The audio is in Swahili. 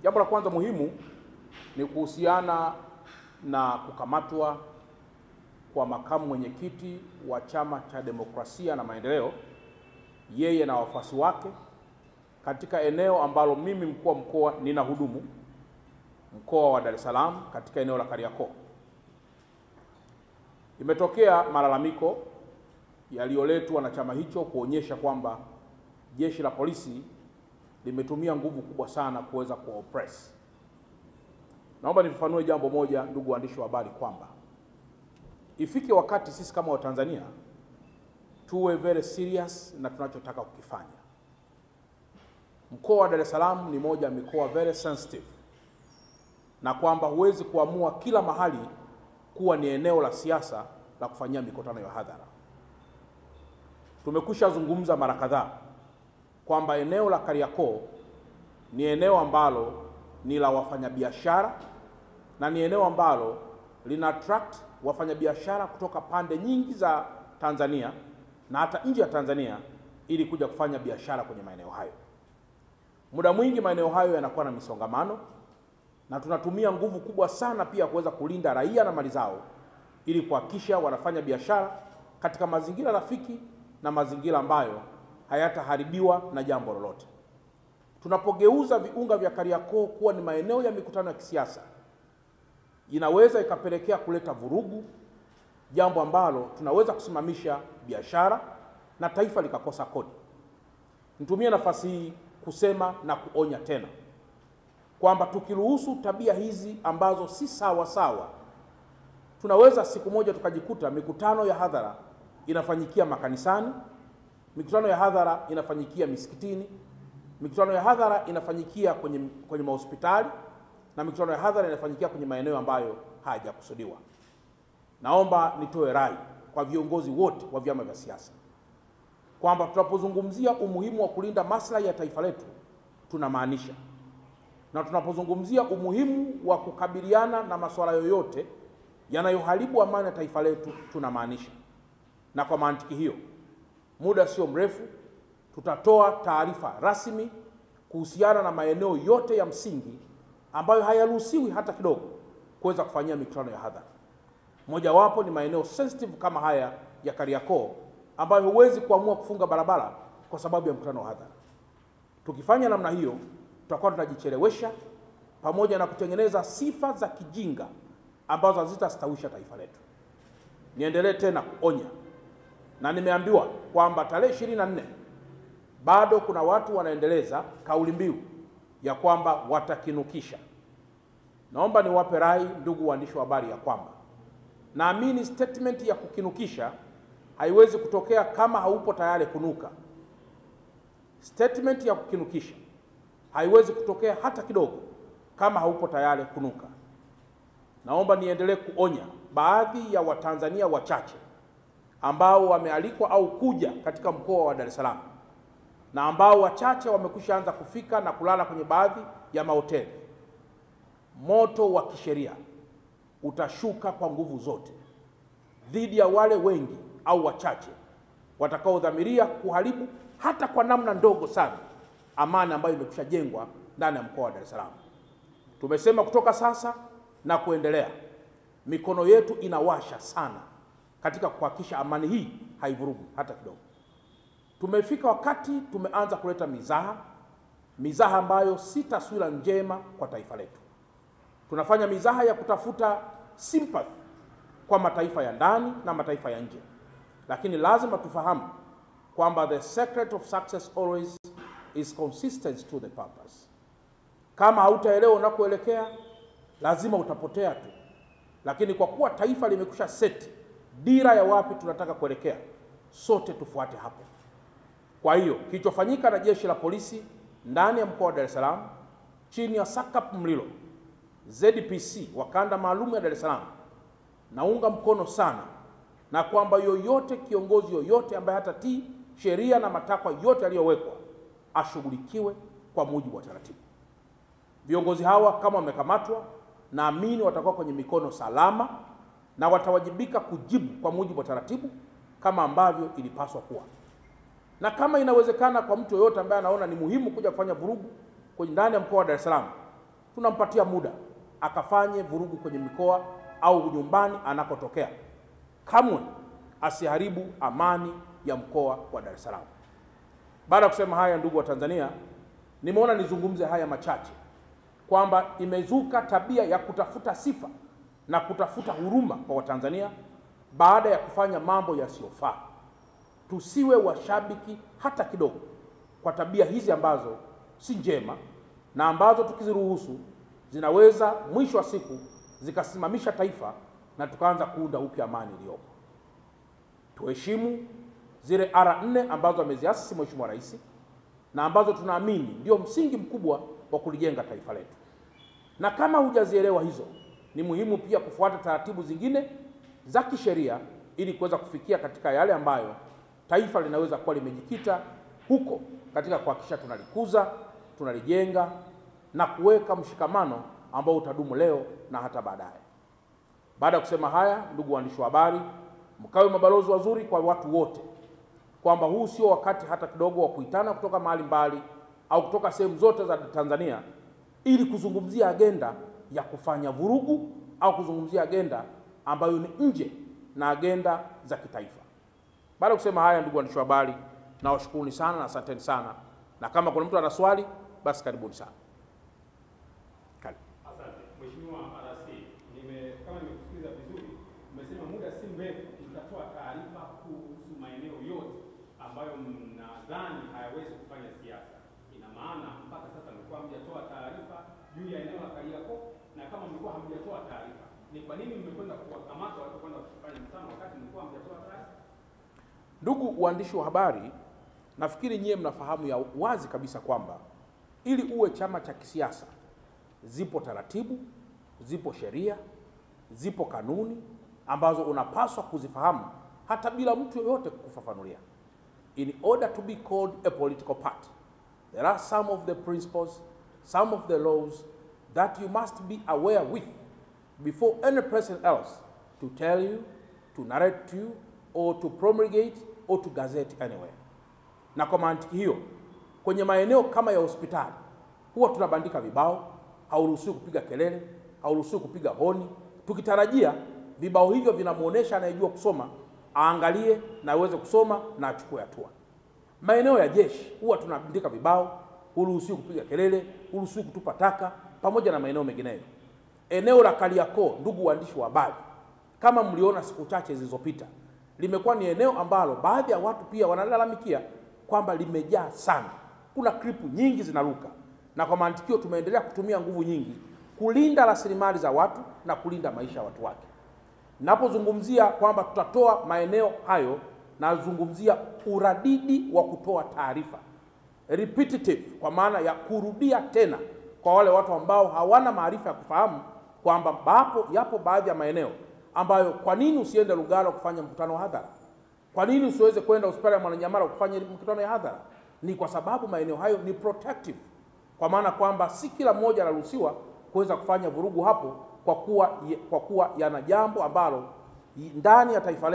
Jambo la kwanza muhimu ni kuhusiana na kukamatwa kwa makamu mwenyekiti wa Chama cha Demokrasia na Maendeleo, yeye na wafuasi wake katika eneo ambalo mimi mkuu wa mkoa ninahudumu, mkoa wa Dar es Salaam, katika eneo la Kariakoo. Imetokea malalamiko yaliyoletwa na chama hicho kuonyesha kwamba jeshi la polisi limetumia nguvu kubwa sana kuweza kuoppress. Naomba nifafanue jambo moja, ndugu waandishi wa habari, kwamba ifike wakati sisi kama Watanzania tuwe very serious na tunachotaka kukifanya. Mkoa wa Dar es Salaam ni moja ya mikoa very sensitive, na kwamba huwezi kuamua kila mahali kuwa ni eneo la siasa la kufanyia mikutano ya hadhara. Tumekwisha zungumza mara kadhaa kwamba eneo la Kariakoo ni eneo ambalo ni la wafanyabiashara na ni eneo ambalo lina attract wafanyabiashara kutoka pande nyingi za Tanzania na hata nje ya Tanzania ili kuja kufanya biashara kwenye maeneo hayo. Muda mwingi maeneo hayo yanakuwa na misongamano, na tunatumia nguvu kubwa sana pia kuweza kulinda raia na mali zao ili kuhakikisha wanafanya biashara katika mazingira rafiki na mazingira ambayo hayataharibiwa na jambo lolote. Tunapogeuza viunga vya Kariakoo kuwa ni maeneo ya mikutano ya kisiasa, inaweza ikapelekea kuleta vurugu, jambo ambalo tunaweza kusimamisha biashara na taifa likakosa kodi. Nitumie nafasi hii kusema na kuonya tena kwamba tukiruhusu tabia hizi ambazo si sawa sawa, tunaweza siku moja tukajikuta mikutano ya hadhara inafanyikia makanisani, mikutano ya hadhara inafanyikia misikitini, mikutano ya hadhara inafanyikia kwenye mahospitali, na mikutano ya hadhara inafanyikia kwenye maeneo ambayo hayajakusudiwa. Naomba nitoe rai kwa viongozi wote wa vyama vya siasa kwamba tunapozungumzia umuhimu wa kulinda maslahi ya taifa letu tunamaanisha, na tunapozungumzia umuhimu wa kukabiliana na masuala yoyote yanayoharibu amani ya taifa letu tunamaanisha. Na kwa mantiki hiyo, muda sio mrefu tutatoa taarifa rasmi kuhusiana na maeneo yote ya msingi ambayo hayaruhusiwi hata kidogo kuweza kufanyia mikutano ya hadhara. Mojawapo ni maeneo sensitive kama haya ya Kariakoo ambayo huwezi kuamua kufunga barabara kwa sababu ya mkutano wa hadhara. Tukifanya namna hiyo, tutakuwa tunajichelewesha pamoja na kutengeneza sifa za kijinga ambazo hazitastawisha taifa letu. Niendelee tena kuonya, na nimeambiwa kwamba tarehe 24 bado kuna watu wanaendeleza kauli mbiu ya kwamba watakinukisha. Naomba niwape rai, ndugu waandishi wa habari, ya kwamba naamini statement ya kukinukisha haiwezi kutokea kama haupo tayari kunuka. Statement ya kukinukisha haiwezi kutokea hata kidogo kama haupo tayari kunuka. Naomba niendelee kuonya baadhi ya Watanzania wachache ambao wamealikwa au kuja katika mkoa wa Dar es Salaam, na ambao wachache wamekwisha anza kufika na kulala kwenye baadhi ya mahoteli. Moto wa kisheria utashuka kwa nguvu zote dhidi ya wale wengi au wachache watakaodhamiria kuharibu hata kwa namna ndogo sana amani ambayo imekwisha jengwa ndani ya mkoa wa Dar es Salaam. Tumesema kutoka sasa na kuendelea, mikono yetu inawasha sana katika kuhakikisha amani hii haivurugu hata kidogo. Tumefika wakati tumeanza kuleta mizaha ambayo si taswira njema kwa taifa letu. Tunafanya mizaha ya kutafuta sympathy kwa mataifa ya ndani na mataifa ya nje, lakini lazima tufahamu kwamba the secret of success always is consistency to the purpose. Kama hautaelewa unakoelekea, lazima utapotea tu, lakini kwa kuwa taifa limekwisha set dira ya wapi tunataka kuelekea, sote tufuate hapo. Kwa hiyo kilichofanyika na jeshi la polisi ndani ya mkoa wa Dar es Salaam chini ya SACP Mlilo, ZPC wa kanda maalum ya Dar es Salaam, naunga mkono sana, na kwamba kiongozi yoyote ambaye hatatii sheria na matakwa yote yaliyowekwa ashughulikiwe kwa mujibu wa taratibu. Viongozi hawa kama wamekamatwa, naamini watakuwa kwenye mikono salama na watawajibika kujibu kwa mujibu wa taratibu kama ambavyo ilipaswa kuwa. Na kama inawezekana kwa mtu yoyote ambaye anaona ni muhimu kuja kufanya vurugu kwenye ndani ya mkoa wa Dar es Salaam, tunampatia muda akafanye vurugu kwenye mikoa au nyumbani anakotokea, kamwe asiharibu amani ya mkoa wa Dar es Salaam. Baada ya kusema haya, ndugu wa Tanzania, nimeona nizungumze haya machache kwamba imezuka tabia ya kutafuta sifa na kutafuta huruma kwa Watanzania baada ya kufanya mambo yasiyofaa. Tusiwe washabiki hata kidogo kwa tabia hizi ambazo si njema na ambazo tukiziruhusu zinaweza mwisho wa siku zikasimamisha taifa na tukaanza kuunda upya amani iliyopo. Tuheshimu zile R4 ambazo ameziasisi Mheshimiwa Rais na ambazo tunaamini ndio msingi mkubwa wa kulijenga taifa letu. Na kama hujazielewa hizo, ni muhimu pia kufuata taratibu zingine za kisheria ili kuweza kufikia katika yale ambayo taifa linaweza kuwa limejikita huko katika kuhakikisha tunalikuza, tunalijenga na kuweka mshikamano ambao utadumu leo na hata baadaye. Baada ya kusema haya, ndugu waandishi wa habari, mkawe mabalozi wazuri kwa watu wote kwamba huu sio wakati hata kidogo wa kuitana kutoka mahali mbali au kutoka sehemu zote za Tanzania ili kuzungumzia agenda ya kufanya vurugu au kuzungumzia agenda ambayo ni nje na agenda za kitaifa. Baada ya kusema haya, ndugu waandishi wa habari, nawashukuruni sana na asanteni sana, na kama kuna mtu ana swali basi karibuni sana. Asante. Mheshimiwa RC, kama nimekusikiliza vizuri, umesema muda si mrefu mtatoa taarifa kuhusu maeneo yote ambayo mnadhani hayawezi kufanya siasa. Ina maana mpaka sasa mlikuwa hamjatoa taarifa juu ya eneo la Kariakoo, na kama mlikuwa hamjatoa taarifa, ni kwa nini mmekwenda kuwakamata watu kwenda kufanya mkutano wakati mlikuwa hamjatoa taarifa? Ndugu waandishi wa habari, nafikiri nyie mnafahamu ya wazi kabisa kwamba ili uwe chama cha kisiasa zipo taratibu, zipo sheria, zipo kanuni ambazo unapaswa kuzifahamu hata bila mtu yoyote kukufafanulia. In order to be called a political party, there are some of the principles, some of the laws that you must be aware with before any person else to tell you, to narrate to you, or to promulgate or to gazette anywhere. Na kwa mantiki hiyo, kwenye maeneo kama ya hospitali huwa tunabandika vibao, hauruhusiwi kupiga kelele, hauruhusiwi kupiga honi, tukitarajia vibao hivyo vinamuonesha anayejua kusoma aangalie na aweze kusoma na achukue hatua. Maeneo ya jeshi huwa tunabandika vibao, huruhusiwi kupiga kelele, huruhusiwi kutupa taka, pamoja na maeneo mengineyo. Eneo la Kariakoo, ndugu waandishi wa habari, kama mliona siku chache zilizopita, limekuwa ni eneo ambalo baadhi ya watu pia wanalalamikia kwamba limejaa sana. Kuna klipu nyingi zinaruka, na kwa mantikio tumeendelea kutumia nguvu nyingi kulinda rasilimali za watu na kulinda maisha ya watu wake. Ninapozungumzia kwamba tutatoa maeneo hayo, nazungumzia uradidi wa kutoa taarifa, repetitive, kwa maana ya kurudia tena kwa wale watu ambao hawana maarifa ya kufahamu kwamba yapo baadhi ya maeneo ambayo, kwa nini usiende Lugalo kufanya mkutano wa hadhara? Kwa nini usiweze kwenda hospitali ya Mwananyamala kufanya mkutano ya hadhara? Ni kwa sababu maeneo hayo ni protective, kwa maana kwamba si kila mmoja anaruhusiwa kuweza kufanya vurugu hapo, kwa kuwa yana jambo ambalo ndani ya taifa